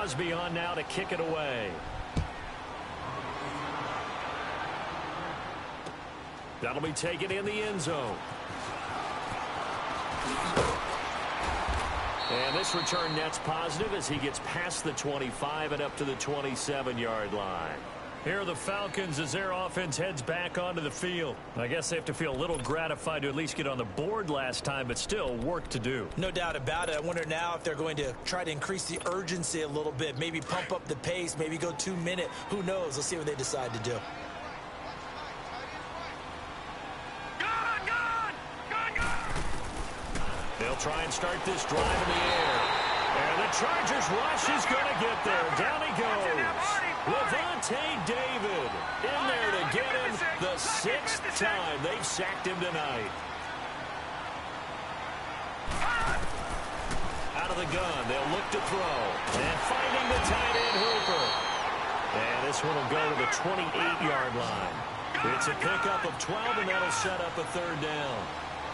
Crosby on now to kick it away. That'll be taken in the end zone. And this return net's positive as he gets past the 25 and up to the 27-yard line. Here are the Falcons as their offense heads back onto the field. I guess they have to feel a little gratified to at least get on the board last time, but still work to do. No doubt about it. I wonder now if they're going to try to increase the urgency a little bit, maybe pump up the pace, maybe go 2-minute. Who knows? Let's see what they decide to do. They'll try and start this drive in the air. And the Chargers rush is going to get there. Down he goes. Levante David in there to get him the 6th time they've sacked him tonight. Out of the gun, they'll look to throw. And finding the tight end Hooper. And this one will go to the 28-yard line. It's a pickup of 12, and that'll set up a 3rd down.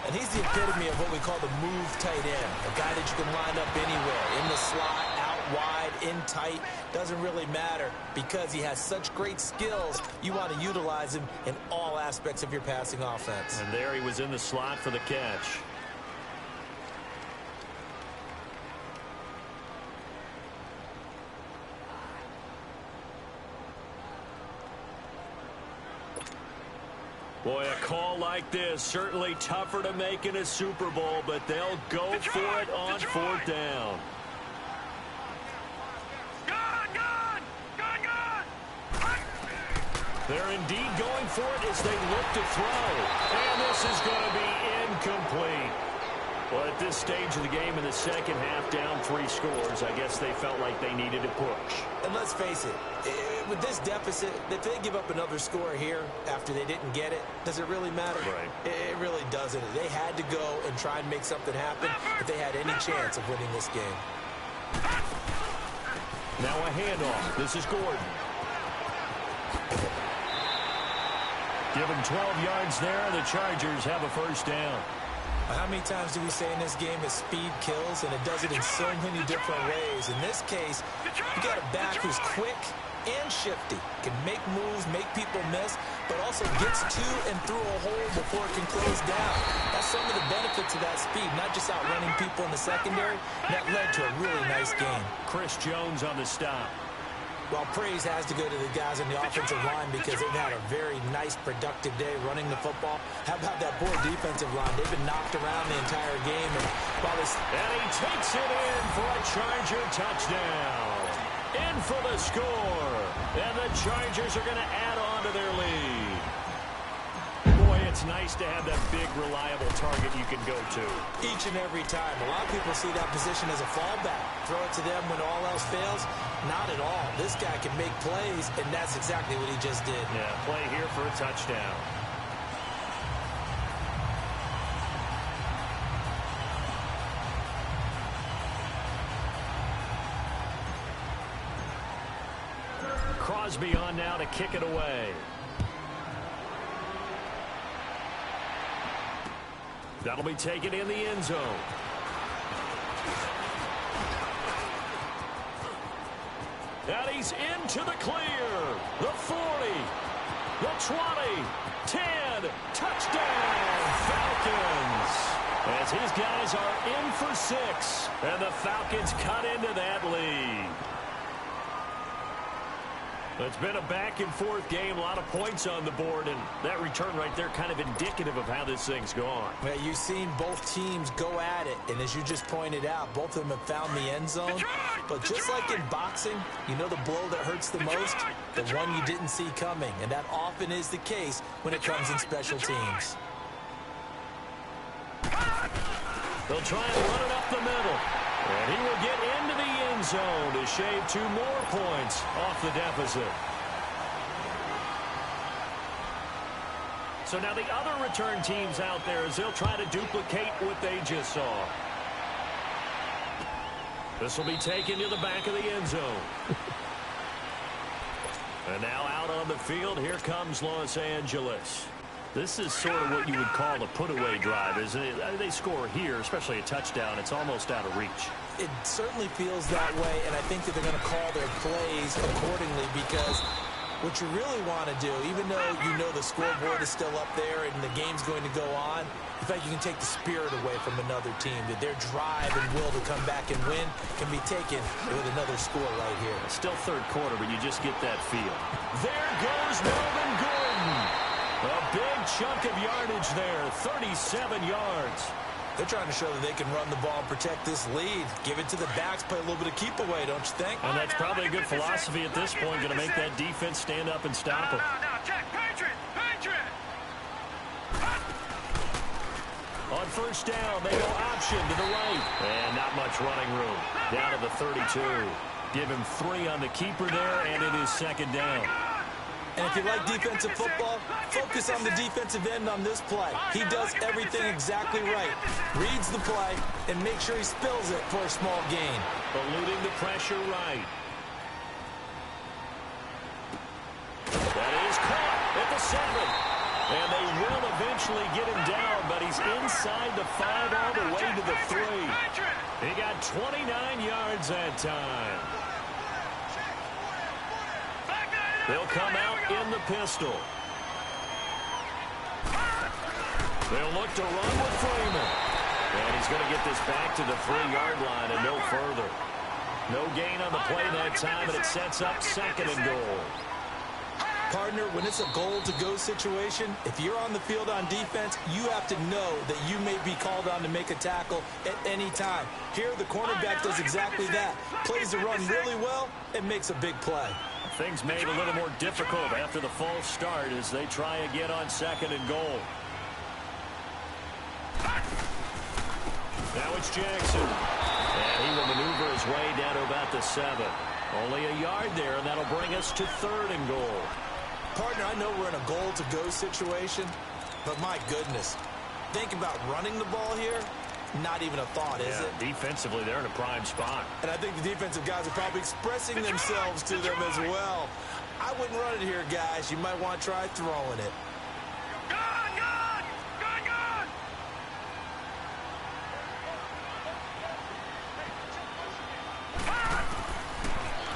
And he's the epitome of what we call the move tight end, a guy that you can line up anywhere, in the slot, out wide, in tight, doesn't really matter because he has such great skills. You want to utilize him in all aspects of your passing offense. And there he was in the slot for the catch. Boy, a call like this, certainly tougher to make in a Super Bowl, but they'll go for it on 4th down. They're indeed going for it as they look to throw. And this is going to be incomplete. Well, at this stage of the game in the second half, down 3 scores, I guess they felt like they needed to push. And let's face it, with this deficit, if they give up another score here after they didn't get it, does it really matter? Right. It really doesn't. They had to go and try and make something happen if they had any chance of winning this game. Now a handoff. This is Gordon. Given 12 yards there, the Chargers have a 1st down. How many times do we say in this game that speed kills, and it does it in so many different ways? In this case, you got a back who's quick and shifty, can make moves, make people miss, but also gets to and through a hole before it can close down. That's some of the benefits of that speed, not just outrunning people in the secondary. That led to a really nice game. Chris Jones on the stop. Well, praise has to go to the guys on the offensive line because they've had a very nice, productive day running the football. How about that poor defensive line? They've been knocked around the entire game. And he takes it in for a Charger touchdown. In for the score. And the Chargers are going to add on to their lead. Boy, it's nice to have that big, reliable target you can go to. Each and every time. A lot of people see that position as a fallback. Throw it to them when all else fails. Not at all. This guy can make plays, and that's exactly what he just did. Yeah, play here for a touchdown. Crosby on now to kick it away. That'll be taken in the end zone. And he's into the clear. The 40, the 20, 10, touchdown, Falcons. As his guys are in for 6, and the Falcons cut into that lead. It's been a back-and-forth game, a lot of points on the board, and that return right there kind of indicative of how this thing's gone. Well, you've seen both teams go at it, and as you just pointed out, both of them have found the end zone. But just like in boxing, you know the blow that hurts the most? The one you didn't see coming, and that often is the case when it comes in special teams. They'll try and run it up the middle. And he will get into the end zone to shave 2 more points off the deficit. So now the other return teams out there as they'll try to duplicate what they just saw. This will be taken to the back of the end zone. And now out on the field, here comes Los Angeles. This is sort of what you would call a put-away drive, isn't it? They score here, especially a touchdown. It's almost out of reach. It certainly feels that way, and I think that they're going to call their plays accordingly because what you really want to do, even though you know the scoreboard is still up there and the game's going to go on, in fact, you can take the spirit away from another team, that their drive and will to come back and win can be taken with another score right here. It's still third quarter, but you just get that feel. There goes Melvin Gordon. A big chunk of yardage there, 37 yards. They're trying to show that they can run the ball and protect this lead. Give it to the backs, play a little bit of keep away, don't you think? And that's probably a good philosophy at this point, going to make that defense stand up and stop them. Check, Patriot. On first down, they go option to the right. And not much running room. Down to the 32. Give him 3 on the keeper there, and it is second down. And if you like defensive football, focus on the defensive end on this play. He does everything exactly right. Reads the play and makes sure he spills it for a small gain. Eluding the pressure right. That is caught at the 7. And they will eventually get him down, but he's inside the 5 all the way to the 3. He got 29 yards that time. They'll come out in the pistol. They'll look to run with Freeman. And he's going to get this back to the 3-yard line and no further. No gain on the play that time, and it sets up second and goal. Partner, when it's a goal-to-go situation, if you're on the field on defense, you have to know that you may be called on to make a tackle at any time. Here, the cornerback does exactly that. Plays the run really well and makes a big play. Things made a little more difficult after the false start as they try again on second and goal. Now it's Jackson. And he will maneuver his way down to about the 7. Only a yard there, and that'll bring us to third and goal. Partner, I know we're in a goal-to-go situation, but my goodness, think about running the ball here. Not even a thought, is it? Defensively, they're in a prime spot. And I think the defensive guys are probably expressing themselves to them as well. I wouldn't run it here, guys. You might want to try throwing it.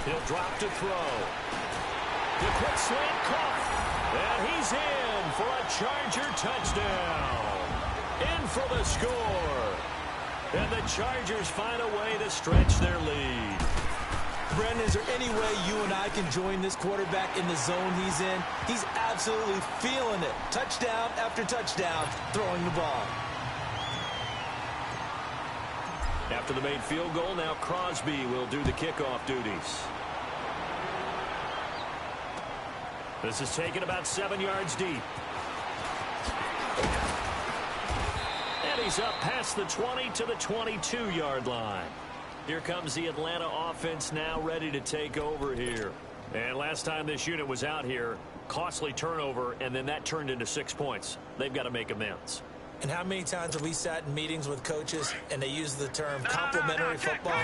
He'll drop to throw. The quick slant caught. And he's in for a Charger touchdown. In for the score. And the Chargers find a way to stretch their lead. Brandon, is there any way you and I can join this quarterback in the zone he's in? He's absolutely feeling it. Touchdown after touchdown, throwing the ball. After the made field goal, now Crosby will do the kickoff duties. This is taken about 7 yards deep. And he's up past the 20 to the 22-yard line. Here comes the Atlanta offense now ready to take over here. And last time this unit was out here, costly turnover, and then that turned into 6 points. They've got to make amends. And how many times have we sat in meetings with coaches and they use the term complementary football?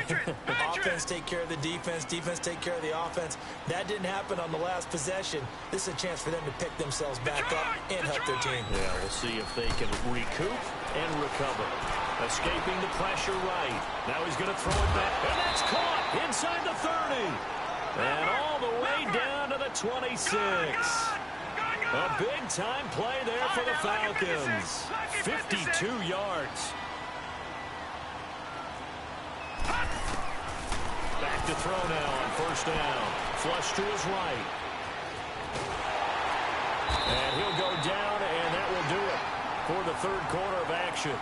Offense take care of the defense, defense take care of the offense. That didn't happen on the last possession. This is a chance for them to pick themselves back up and help their team. Yeah, we'll see if they can recoup and recover. Escaping the pressure right. Now he's going to throw it back. And that's caught inside the 30. And all the way down to the 26. A big-time play there for the Falcons. 52 yards. Back to throw now on first down. Flush to his right. And he'll go down, and that will do it for the third quarter of action.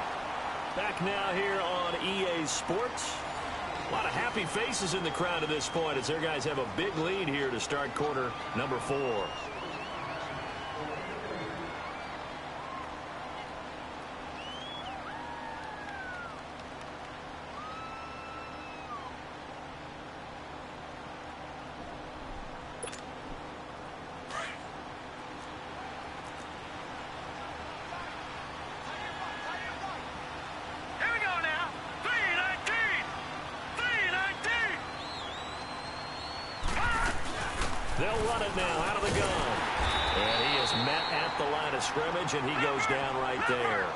Back now here on EA Sports. A lot of happy faces in the crowd at this point as their guys have a big lead here to start quarter number 4. They'll run it now out of the gun. And he is met at the line of scrimmage, and he goes down right there.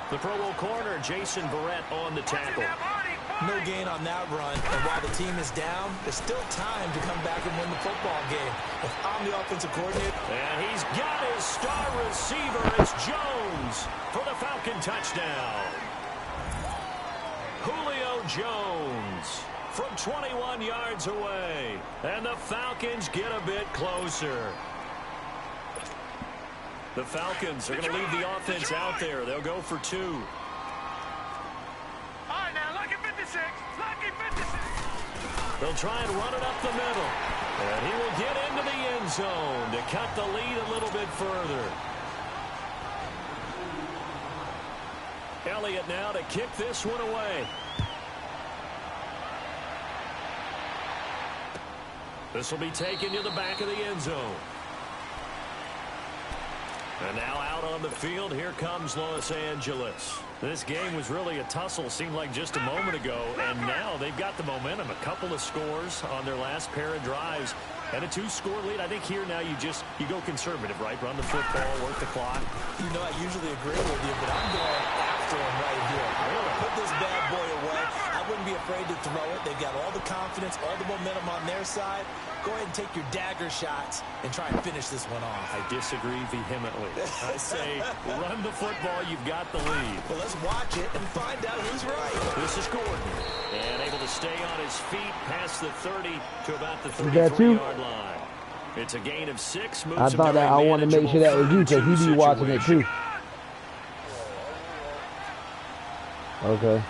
The Pro Bowl corner, Jason Verrett, on the tackle. No gain on that run. And while the team is down, there's still time to come back and win the football game. If I'm the offensive coordinator. And he's got his star receiver. It's Jones for the Falcon touchdown. Julio Jones from 21 yards away. And the Falcons get a bit closer. The Falcons are going to leave the offense out there. They'll go for 2. All right, now, lucky 56. Lucky 56. They'll try and run it up the middle. And he will get into the end zone to cut the lead a little bit further. Elliott now to kick this one away. This will be taken to the back of the end zone. And now out on the field, here comes Los Angeles. This game was really a tussle, seemed like just a moment ago, and now they've got the momentum. A couple of scores on their last pair of drives, and a 2-score lead. I think here now you go conservative, right? Run the football, work the clock. You know, I usually agree with you, but I'm going after him right here. Really? Put this bad boy away. I wouldn't be afraid to throw it. They've got all the confidence, all the momentum on their side. Go ahead and take your dagger shots and try and finish this one off. I disagree vehemently. I say run the football. You've got the lead. Well, let's watch it and find out who's right. This is Gordon. And able to stay on his feet past the 30 to about the 33-yard line. It's a gain of 6. I thought that I wanted to make sure that was you because he be watching it too. Okay.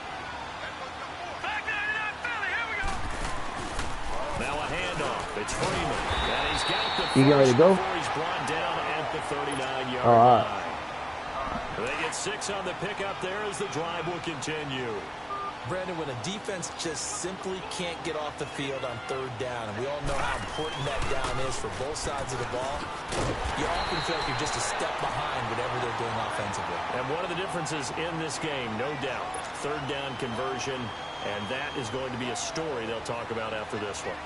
It's Freeman, and he's got the you get ready to go? He's brought down at the 39-yard line. They get 6 on the pickup there as the drive will continue. Brandon, when a defense just simply can't get off the field on 3rd down, and we all know how important that down is for both sides of the ball, you often feel like you're just a step behind whatever they're doing offensively. And one of the differences in this game, no doubt, 3rd down conversion, and that is going to be a story they'll talk about after this one.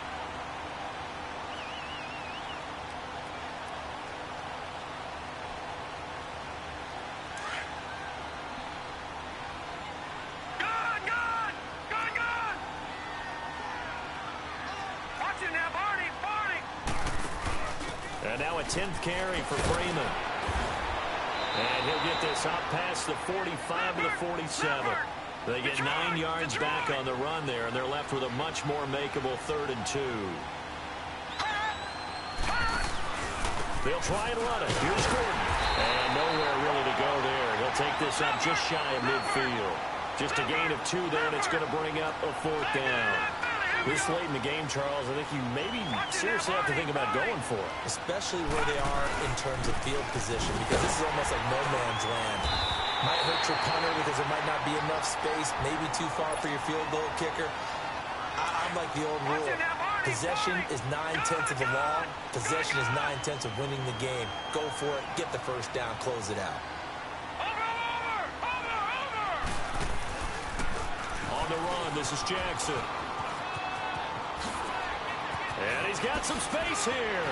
And now a 10th carry for Freeman. And he'll get this up past the 45 to the 47. They get 9 yards back on the run there, and they're left with a much more makeable 3rd and 2. They'll try and run it. Here's Gordon. And nowhere really to go there. He'll take this up just shy of midfield. Just a gain of 2 there, and it's going to bring up a 4th down. This late in the game, Charles, I think you maybe seriously have to think about going for it. Especially where they are in terms of field position, because this is almost like no man's land. Might hurt your punter because there might not be enough space, maybe too far for your field goal kicker. I'm like the old rule. Possession is 9/10 of the law. Possession is 9/10 of winning the game. Go for it, get the 1st down, close it out. On the run, this is Jackson. And he's got some space here.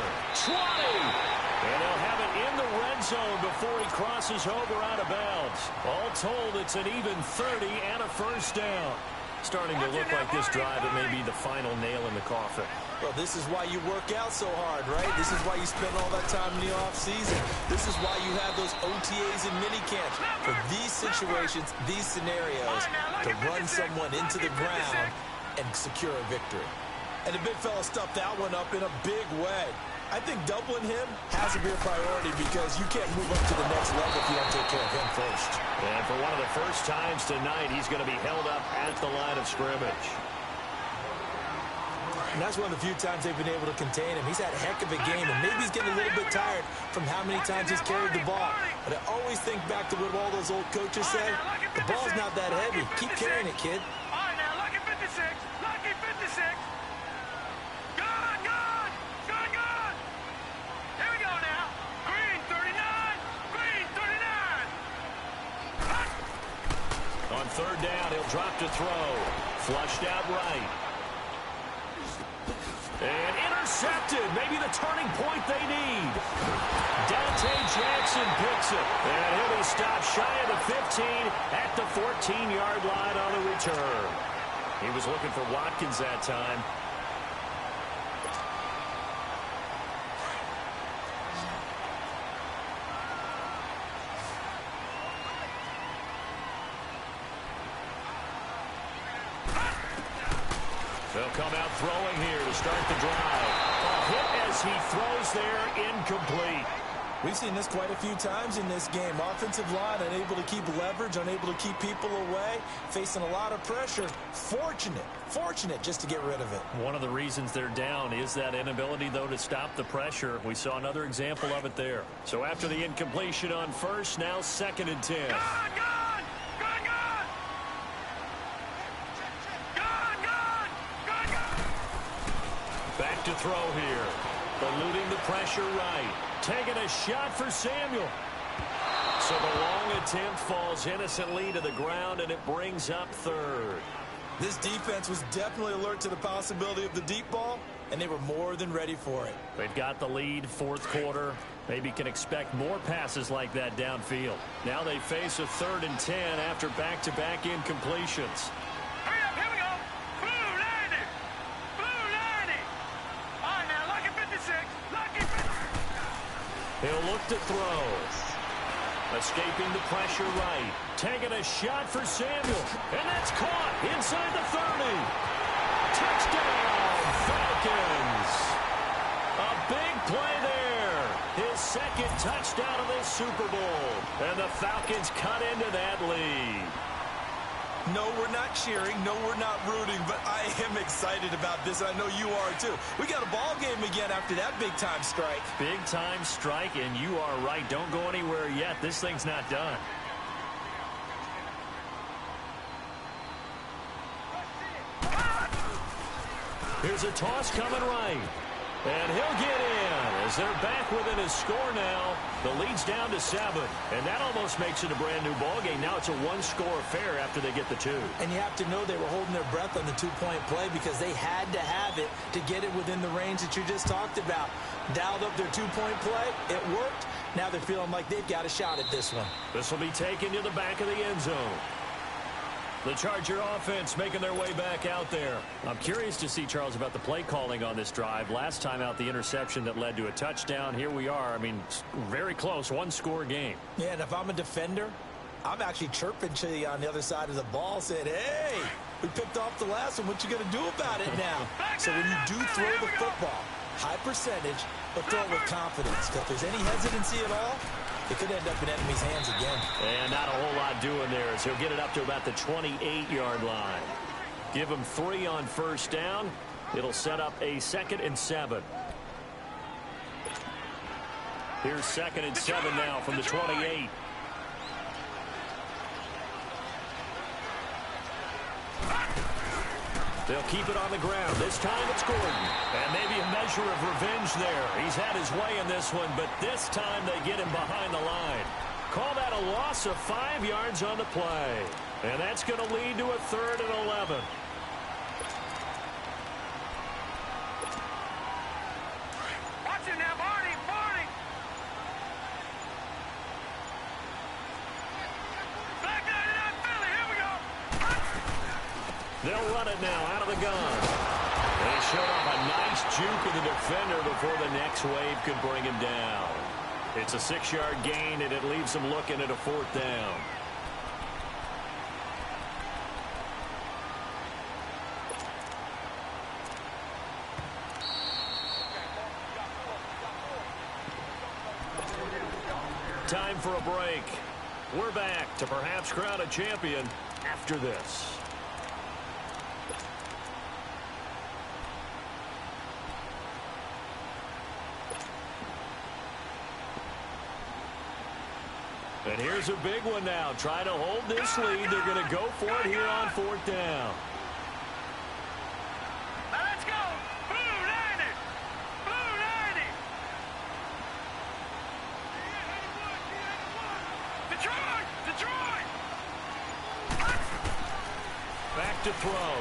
20. And they'll have it in the red zone before he crosses over out of bounds. All told, it's an even 30 and a 1st down. Starting to look like this drive, it may be the final nail in the coffin. Well, this is why you work out so hard, right? This is why you spend all that time in the offseason. This is why you have those OTAs and minicamps. For these situations, these scenarios, to run someone into the ground and secure a victory. And the big fella stuffed that one up in a big way. I think doubling him has to be a priority because you can't move up to the next level if you don't take care of him first. And for one of the first times tonight, he's going to be held up at the line of scrimmage. And that's one of the few times they've been able to contain him. He's had a heck of a game, and maybe he's getting a little bit tired from how many times he's carried the ball. But I always think back to what all those old coaches said. The ball's not that heavy. Keep carrying it, kid. All right, now, lucky 56. Lucky 56. Here we go now. Green 39. Green 39. On 3rd down, he'll drop to throw. Flushed out right. And intercepted. Maybe the turning point they need. Dante Jackson picks it. And he'll be stopped shy of the 15 at the 14-yard line on the return. He was looking for Watkins that time. They'll come out throwing here to start the drive. A hit as he throws there, incomplete. We've seen this quite a few times in this game. Offensive line unable to keep leverage, unable to keep people away, facing a lot of pressure. Fortunate just to get rid of it. One of the reasons they're down is that inability, though, to stop the pressure. We saw another example of it there. So after the incompletion on first, now 2nd and 10. Back to throw here. Eluding the pressure right. Taking a shot for Samuel. So the long attempt falls innocently to the ground, and it brings up 3rd. This defense was definitely alert to the possibility of the deep ball, and they were more than ready for it. They've got the lead, 4th quarter. Maybe can expect more passes like that downfield. Now they face a 3rd and 10 after back-to-back incompletions. Hurry up, here we go. Blue 90. Blue 90. All right, now, lucky 56. Lucky 56. He'll look to throw. Escaping the pressure right. Taking a shot for Samuel. And that's caught inside the 30. Touchdown, Falcons. A big play there. His 2nd touchdown of this Super Bowl. And the Falcons cut into that lead. No, we're not cheering. No, we're not rooting. But I am excited about this, and I know you are too. We got a ball game again after that big-time strike. Big-time strike, and you are right. Don't go anywhere yet. This thing's not done. Here's a toss coming right. And he'll get in as they're back within his score now. The lead's down to 7, and that almost makes it a brand-new ball game. Now it's a one-score affair after they get the 2. And you have to know they were holding their breath on the two-point play because they had to have it to get it within the range that you just talked about. Dialed up their two-point play. It worked. Now they're feeling like they've got a shot at this one. This will be taken to the back of the end zone. The Charger offense making their way back out there. I'm curious to see, Charles, about the play calling on this drive. Last time out, the interception that led to a touchdown. Here we are. I mean, very close, one-score game. Yeah, and if I'm a defender, I'm actually chirping to you on the other side of the ball, saying, hey, we picked off the last one. What you going to do about it now? So when you do throw the football, high percentage, but throw it with confidence. Because if there's any hesitancy at all, it could end up in enemy's hands again. And not a whole lot doing there as he'll get it up to about the 28-yard line. Give him 3 on first down. It'll set up a 2nd and 7. Here's 2nd and 7 now from the 28. They'll keep it on the ground. This time it's Gordon. And maybe a measure of revenge there. He's had his way in this one, but this time they get him behind the line. Call that a loss of 5 yards on the play. And that's going to lead to a 3rd and 11. Watch it now, Barney. Back 99 Philly. Here we go. They'll run it now out of the gun. They showed off a nice juke of the defender before the next wave could bring him down. It's a 6-yard gain, and it leaves them looking at a 4th down. Time for a break. We're back to perhaps crown a champion after this. And here's a big one now. Trying to hold this lead. They're going to go for it here on 4th down. Now let's go. Blue 90. Blue 90. Detroit. Back to throw.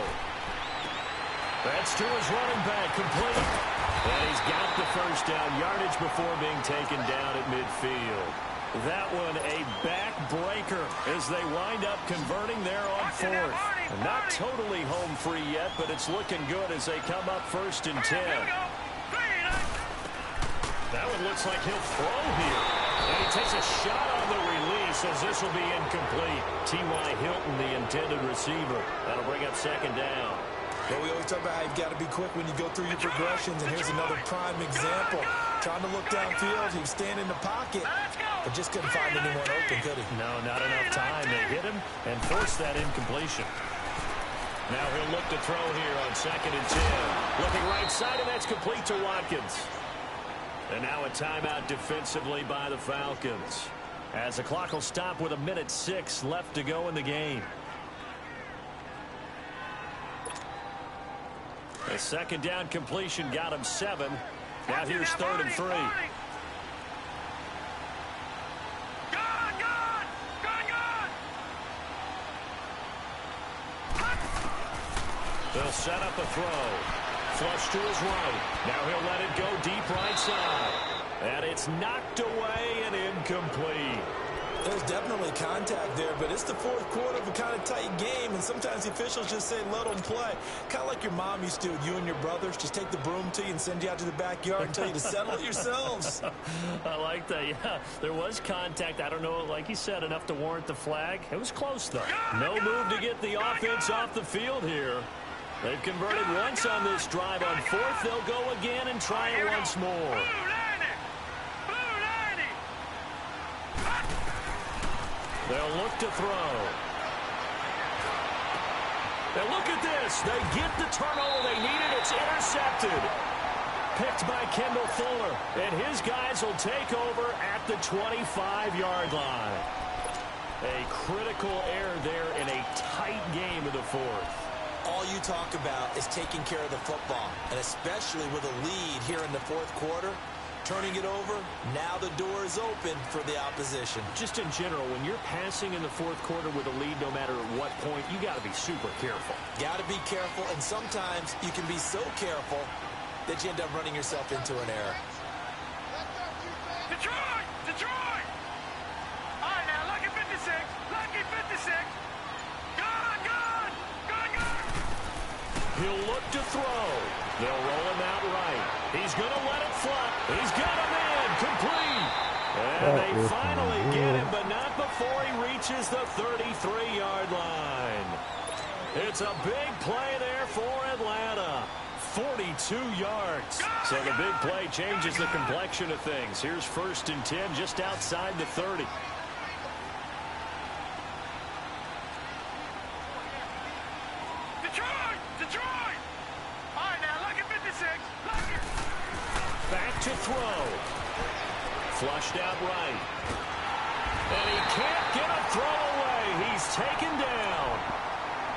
That's to his running back. Complete. And he's got the first down. Yardage before being taken down at midfield. That one a backbreaker as they wind up converting there on 4th. Not totally home free yet, but it's looking good as they come up 1st and 10. That one looks like he'll throw here. And he takes a shot on the release as this will be incomplete. T.Y. Hilton, the intended receiver. That'll bring up 2nd down. Well, we always talk about how you've got to be quick when you go through your progressions, and here's another prime example. Trying to look downfield, he was standing in the pocket, but just couldn't find anyone open, could he? No, not enough time. They hit him and forced that incompletion. Now he'll look to throw here on 2nd and 10. Looking right side, and that's complete to Watkins. And now a timeout defensively by the Falcons, as the clock will stop with 1:06 left to go in the game. A 2nd down completion got him 7. Now here's 3rd and 3. They'll set up a throw. Flush to his right. Now he'll let it go deep right side. And it's knocked away and incomplete. There's definitely contact there, but it's the 4th quarter of a kind of tight game, and sometimes the officials just say, let them play. Kind of like your mom used to, you and your brothers, just take the broom to you and send you out to the backyard and tell you to settle it yourselves. I like that, yeah. There was contact. I don't know, like you said, enough to warrant the flag. It was close, though. No move to get the offense off the field here. They've converted once on this drive. On 4th, they'll go again and try it once more. They'll look to throw. And look at this. They get the turnover they needed. It's intercepted. Picked by Kendall Fuller. And his guys will take over at the 25-yard line. A critical error there in a tight game of the 4th. All you talk about is taking care of the football, and especially with a lead here in the 4th quarter. Turning it over, now the door is open for the opposition. Just in general, when you're passing in the 4th quarter with a lead, no matter at what point, you got to be super careful. Got to be careful, and sometimes you can be so careful that you end up running yourself into an error. Detroit! Detroit! All right, now, lucky 56. Lucky 56. Gone, gone! Gone, gone! He'll look to throw. They'll roll him out right. He's going to let it fly. He's got him in. Complete. And they finally get him, but not before he reaches the 33-yard line. It's a big play there for Atlanta. 42 yards. So the big play changes the complexion of things. Here's 1st and 10 just outside the 30. Detroit! Detroit! All right, now, lucky 56. Lucky. Back to throw. Flushed out right. And he can't get a throw away. He's taken down.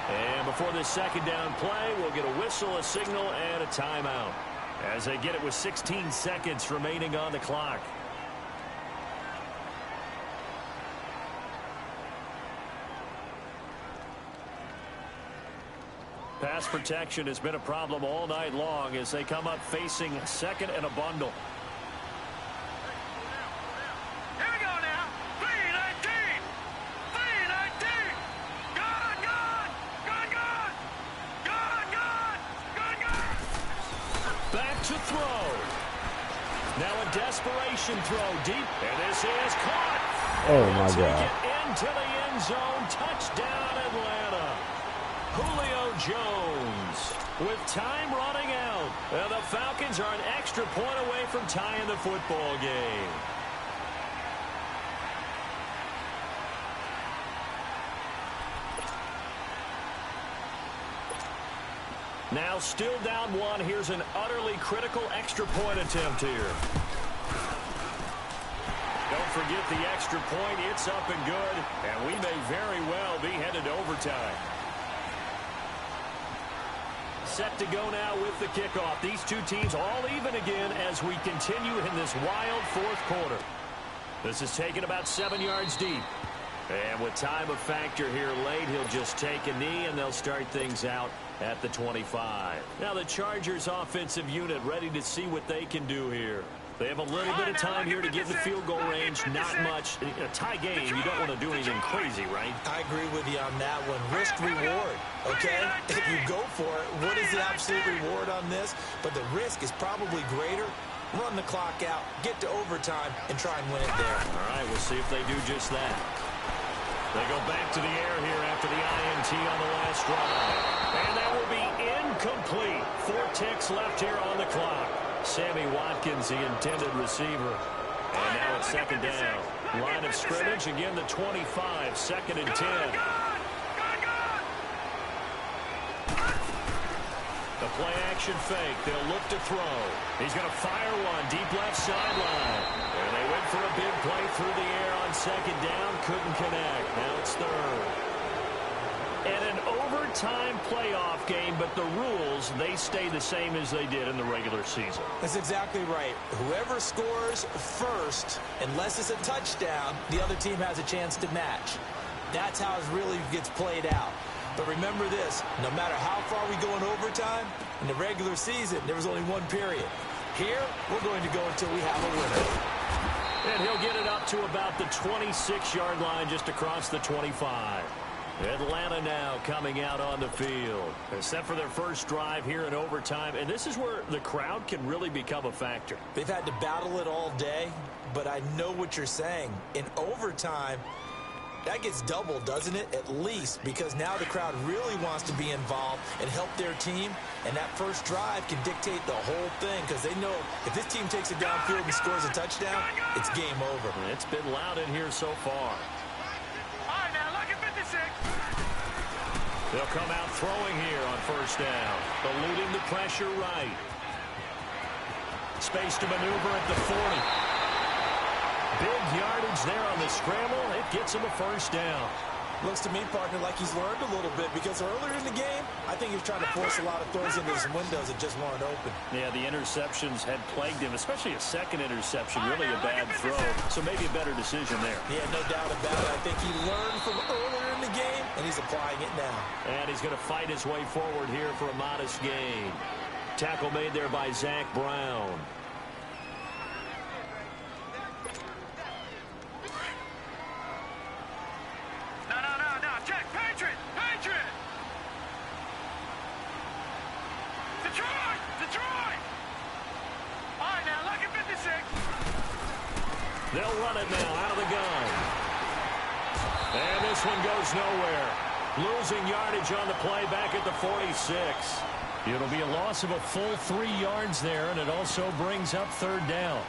And before this 2nd down play, we'll get a whistle, a signal, and a timeout, as they get it with 16 seconds remaining on the clock. Pass protection has been a problem all night long as they come up facing 2nd and a bundle. Here we go now. 3-19. 3-19. Gone, gone. Gone, gone. Gone, gone. Gone, gone. Back to throw. Now a desperation throw deep, and this is caught. Oh, my Take God. it into the end zone. Touchdown, Atlanta. Julio Jones with time running out. And the Falcons are an extra point away from tying the football game. Now still down 1. Here's an utterly critical extra point attempt here. Don't forget the extra point. It's up and good. And we may very well be headed to overtime. Set to go now with the kickoff. These two teams all even again as we continue in this wild 4th quarter. This is taken about 7 yards deep. And with time of factor here late, he'll just take a knee and they'll start things out at the 25. Now the Chargers offensive unit ready to see what they can do here. They have a little bit of time here to get in the field goal range. Not much. In a tie game, you don't want to do anything crazy, right? I agree with you on that one. Risk-reward, okay? If you go for it, what is the absolute reward on this? But the risk is probably greater. Run the clock out, get to overtime, and try and win it there. All right, we'll see if they do just that. They go back to the air here after the INT on the last drive. And that will be incomplete. 4 ticks left here on the clock. Sammy Watkins, the intended receiver. And now it's second down. Line of scrimmage, again the 25, 2nd and 10. The play action fake. They'll look to throw. He's going to fire one deep left sideline. And they went for a big play through the air on second down. Couldn't connect. Now it's third. And an overtime playoff game, but the rules, they stay the same as they did in the regular season. That's exactly right. Whoever scores first, unless it's a touchdown, the other team has a chance to match. That's how it really gets played out. But remember this, no matter how far we go in overtime, in the regular season, there was only one period. Here, we're going to go until we have a winner. And he'll get it up to about the 26-yard line, just across the 25. Atlanta now coming out on the field. Except for their first drive here in overtime. And this is where the crowd can really become a factor. They've had to battle it all day, but I know what you're saying. In overtime, that gets doubled, doesn't it? At least, because now the crowd really wants to be involved and help their team. And that first drive can dictate the whole thing, because they know if this team takes it downfield and scores a touchdown, it's game over. It's been loud in here so far. They'll come out throwing here on first down. Eluding the pressure right. Space to maneuver at the 40. Big yardage there on the scramble. It gets him a first down. Looks to me, partner, like he's learned a little bit, because earlier in the game, I think he was trying to force a lot of throws into his windows that just weren't open. Yeah, the interceptions had plagued him, especially a second interception, really a bad throw. So maybe a better decision there. Yeah, no doubt about it. I think he learned from earlier in the game, and he's applying it now. And he's going to fight his way forward here for a modest gain. Tackle made there by Zach Brown. They'll run it now out of the gun. And this one goes nowhere. Losing yardage on the play back at the 46. It'll be a loss of a full 3 yards there, and it also brings up third down.